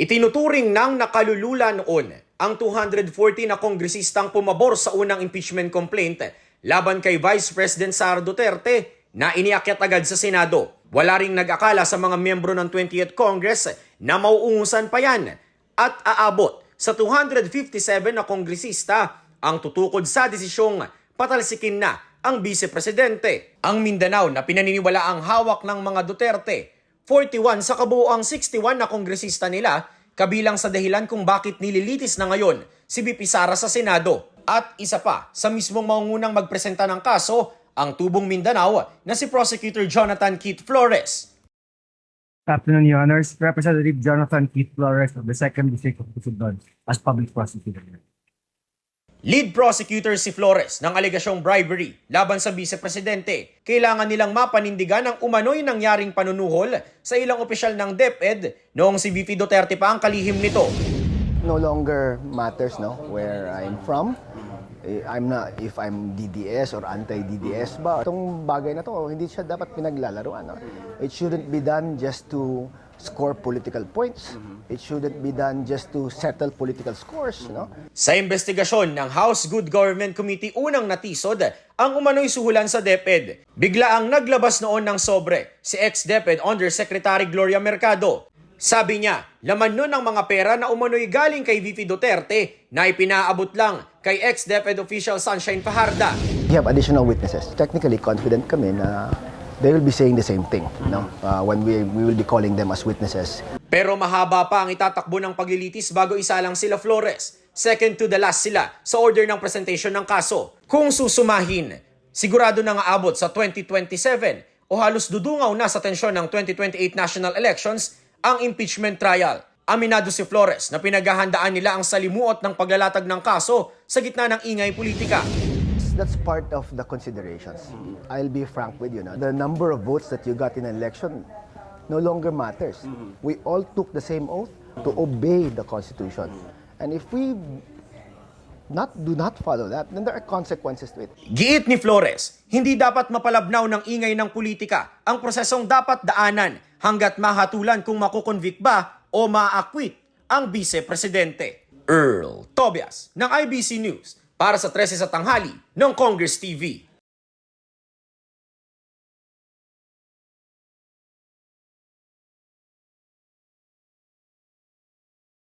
Itinuturing ng nakalulula noon ang 240 na kongresistang pumabor sa unang impeachment complaint laban kay Vice President Sara Duterte na iniakyat agad sa Senado. Wala ring nag-akala sa mga miyembro ng 20th Congress na mauungusan pa yan at aabot sa 257 na kongresista ang tutukod sa desisyong patalsikin na ang Vice-Presidente. Ang Mindanao na pinaniniwala ang hawak ng mga Duterte, 41 sa kabuuang 61 na kongresista nila, kabilang sa dahilan kung bakit nililitis na ngayon si VP Sara sa Senado. At isa pa, sa mismong maungunang magpresenta ng kaso, ang tubong Mindanao na si Prosecutor Jonathan Keith Flores. Good afternoon, Your Honors. Representative Jonathan Keith Flores of the 2nd District of Quezon as public prosecutor. Lead prosecutor si Flores ng alegasyong bribery laban sa Vice-Presidente. Kailangan nilang mapanindigan ang umano'y nangyaring panunuhol sa ilang opisyal ng DepEd noong si VP Duterte pa ang kalihim nito. No longer matters where I'm from. I'm not if I'm DDS or anti-DDS ba. Itong bagay na to, hindi siya dapat pinaglalaruan. It shouldn't be done just to score political points. It shouldn't be done just to settle political scores. Sa investigasyon ng House Good Government Committee unang natisod ang umano'y suhulan sa DepEd. Bigla ang naglabas noon ng sobre si ex-DepEd Undersecretary Gloria Mercado. Sabi niya, laman nun ang mga pera na umano'y galing kay VP Duterte na ipinaabot lang kay ex-DepEd official Sunshine Fajarda. We have additional witnesses. Technically confident kami na they will be saying the same thing when we will be calling them as witnesses. Pero mahaba pa ang itatakbo ng paglilitis bago isalang sila Flores. Second to the last sila sa order ng presentation ng kaso. Kung susumahin, sigurado na nga abot sa 2027 o halos dudungaw na sa tensyon ng 2028 national elections ang impeachment trial. Aminado si Flores na pinaghahandaan nila ang salimuot ng paglalatag ng kaso sa gitna ng ingay politika. That's part of the considerations. I'll be frank with you. The number of votes that you got in an election no longer matters. We all took the same oath to obey the Constitution. And if we do not follow that, then there are consequences to it. Giit ni Flores, hindi dapat mapalabnaw ng ingay ng politika ang prosesong dapat daanan hanggat mahatulan kung makukonvict ba o ma-acquit ang Vice-Presidente. Earl Tobias ng IBC News para sa 13 sa tanghali ng Congress TV.